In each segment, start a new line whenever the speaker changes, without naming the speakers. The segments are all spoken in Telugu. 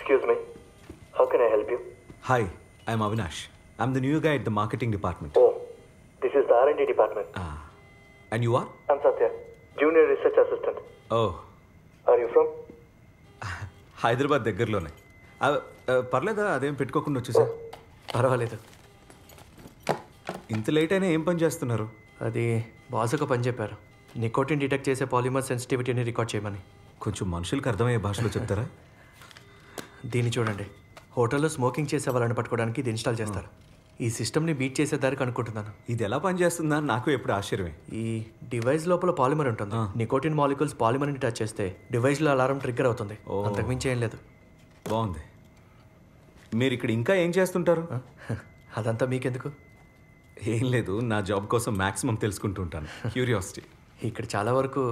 Excuse me. How can I help you?
Hi, I'm Avinash. I'm the new guy at the marketing department.
Oh, this is the R&D department.
And you are?
I'm Satya, junior research assistant.
Oh.
Are you from?
Hyderabad దగ్గరలోనే. పర్లేదా, అదేం పెట్టుకోకుండా వచ్చేసా?
పర్వాలేదు.
ఇంత లేట్ అయినా ఏం పని చేస్తున్నారు?
అది బాస్ ఒక పని చెప్పారు, నికోటిన్ డిటెక్ట్ చేసే పాలిమర్ సెన్సిటివిటీని రికార్డ్ చేయమని.
కొంచెం మనుషులకు అర్థమయ్యే భాషలో చెప్తారా?
దీన్ని చూడండి, హోటల్లో స్మోకింగ్ చేసే వాళ్ళని పట్టుకోవడానికి ఇది ఇన్స్టాల్ చేస్తారు. ఈ సిస్టమ్ని బీట్ చేసేదానికి అనుకుంటున్నాను.
ఇది ఎలా పనిచేస్తుందా నాకు ఎప్పుడు ఆశ్చర్యమే.
ఈ డివైస్ లోపల పాలిమర్ ఉంటుంది. నికోటిన్ మాలిక్యూల్స్ పాలిమర్ని టచ్ చేస్తే డివైస్లో అలారం ట్రిగ్గర్ అవుతుంది. అంతకుమించి ఏం లేదు.
బాగుంది. మీరు ఇక్కడ ఇంకా ఏం చేస్తుంటారు?
అదంతా మీకెందుకు?
ఏం లేదు, నా జాబ్ కోసం మ్యాక్సిమం తెలుసుకుంటూ ఉంటాను. క్యూరియాసిటీ.
ఇక్కడ చాలా వరకు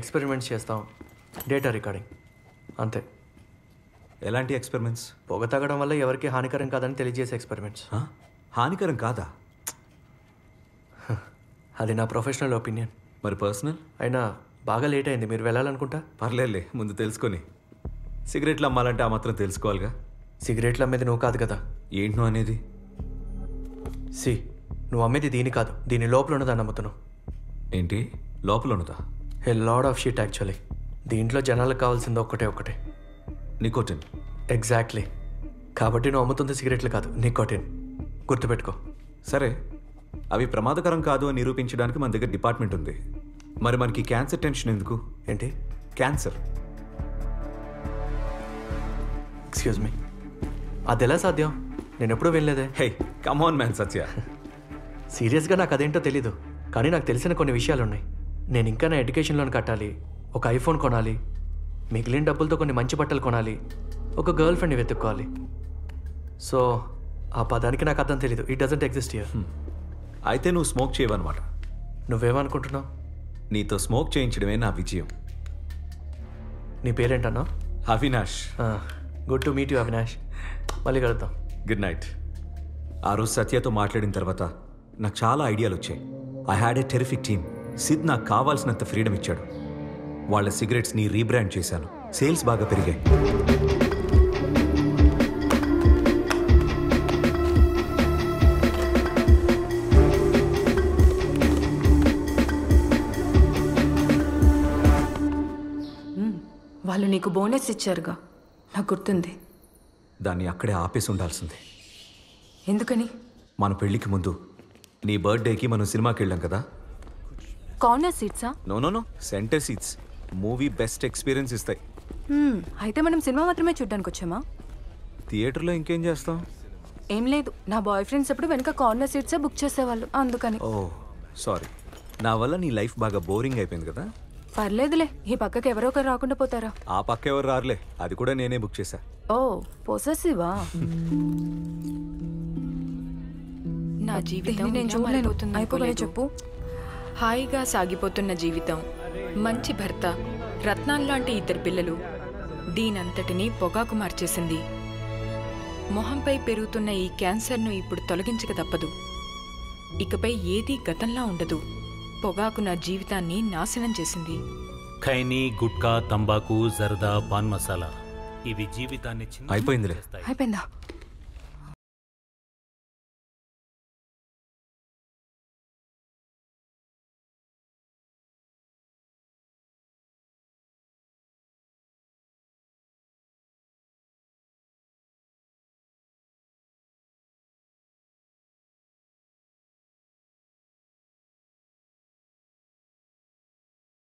ఎక్స్పెరిమెంట్స్ చేస్తాం, డేటా రికార్డింగ్, అంతే.
ఎలాంటి ఎక్స్పెరిమెంట్స్?
పొగ తాగడం వల్ల ఎవరికి హానికరం కాదని తెలియజేసే ఎక్స్పెరిమెంట్స్.
హానికరం కాదా?
అది నా ప్రొఫెషనల్ ఒపీనియన్.
మరి పర్సనల్?
అయినా బాగా లేట్ అయింది, మీరు వెళ్ళాలనుకుంటా.
పర్లేదులే, ముందు తెలుసుకొని. సిగరెట్లు అమ్మాలంటే ఆ మాత్రం తెలుసుకోవాలిగా.
సిగరెట్లు అమ్మేది నువ్వు కాదు కదా.
ఏంటి నువ్వు అనేది?
నువ్వు అమ్మేది దీని కాదు, దీని లోపల ఉన్నదాన్ని అమ్ముతున్నావు.
ఏంటి లోపల ఉన్నదా?
ఏ లాడ్ ఆఫ్ షీట్ యాక్చువల్లీ. దీంట్లో జనాలకు కావాల్సింది ఒక్కటే.
నికోటిన్.
ఎగ్జాక్ట్లీ. కాబట్టి నువ్వు అమ్ముతుంది సిగరెట్లు కాదు, నికోటిన్. గుర్తుపెట్టుకో.
సరే, అవి ప్రమాదకరం కాదు అని నిరూపించడానికి మన దగ్గర డిపార్ట్మెంట్ ఉంది. మరి మనకి క్యాన్సర్ టెన్షన్ ఎందుకు?
ఏంటి
క్యాన్సర్?
ఎక్స్క్యూజ్ మీ, అది ఎలా సాధ్యం? నేను ఎప్పుడూ వినలేదే.
హే కమాన్ మ్యాన్ సత్య.
సీరియస్గా నాకు అదేంటో తెలీదు, కానీ నాకు తెలిసిన కొన్ని విషయాలు ఉన్నాయి. నేను ఇంకా నా ఎడ్యుకేషన్ లోన్ కట్టాలి, ఒక ఐఫోన్ కొనాలి, మిగిలిన డబ్బులతో కొన్ని మంచి బట్టలు కొనాలి, ఒక గర్ల్ ఫ్రెండ్ని వెతుక్కోవాలి. సో ఆ పదానికి నాకు అర్థం తెలీదు. It doesn't exist here.
అయితే నువ్వు స్మోక్ చేయవన్నమాట.
నువ్వేమనుకుంటున్నావు?
నీతో స్మోక్ చేయించడమే నా విజయం.
నీ పేరేంటన్నా?
Avinash.
Good to meet you Avinash. మళ్ళీ కలుద్దాం.
Good night. ఆ రోజు సత్యతో మాట్లాడిన తర్వాత నాకు చాలా ఐడియాలు వచ్చాయి. I had a terrific team. Sid నాకు కావాల్సినంత ఫ్రీడమ్ ఇచ్చాడు. వాళ్ళ సిగరెట్స్ని రీబ్రాండ్ చేశాను. సేల్స్ బాగా పెరిగాయి.
వాళ్ళు నీకు బోనస్ ఇచ్చారుగా, నాకు గుర్తుంది.
దాన్ని అక్కడే ఆపేసి ఉండాల్సింది.
ఎందుకని?
మన పెళ్లికి ముందు నీ బర్త్డేకి మనం సినిమాకి వెళ్ళాం కదా.
కార్నర్ సీట్సా?
No, centre seats. Movie best experience ఇస్తాయి.
అయితే మనం సినిమా మాత్రమే చూడ్డానికి వచ్చామా?
థియేటర్లో ఇంకేం చేస్తాం?
ఏం లేదు, నా బాయ్ ఫ్రెండ్స్ ఎప్పుడు వెనక కార్నర్ సీట్సే బుక్ చేసేవాళ్ళు, అందుకని.
ఓ సారీ, నా వల్ల నీ లైఫ్ బాగా బోరింగ్ అయిపోయింది కదా.
పర్లేదులే, ఈ పక్కకి ఎవరో ఒకరు రాకుండా పోతారా?
ఆ పక్క ఎవరు రారులే, అది కూడా నేనే బుక్ చేశా.
ఓ పొసెసివా?
నా జీవితం
నేను చూడలేను. అయిపోయి చెప్పు.
హాయిగా సాగిపోతున్న జీవితం, మంచి భర్త, రత్నాల్లాంటి ఇద్దరు పిల్లలు, దీనంతటినీ పొగాకు మార్చేసింది. మొహంపై పెరుగుతున్న ఈ క్యాన్సర్ను ఇప్పుడు తొలగించక తప్పదు. ఇకపై ఏదీ గతంలా ఉండదు. పొగాకు నా జీవితాన్ని నాశనం చేసింది.
ఖైనీ, గుట్కా, తంబాకు, జర్దా, పాన్ మసాలా ఇవి జీవితాన్ని
అయిపోయిందిలే.
అయిపోయిందా?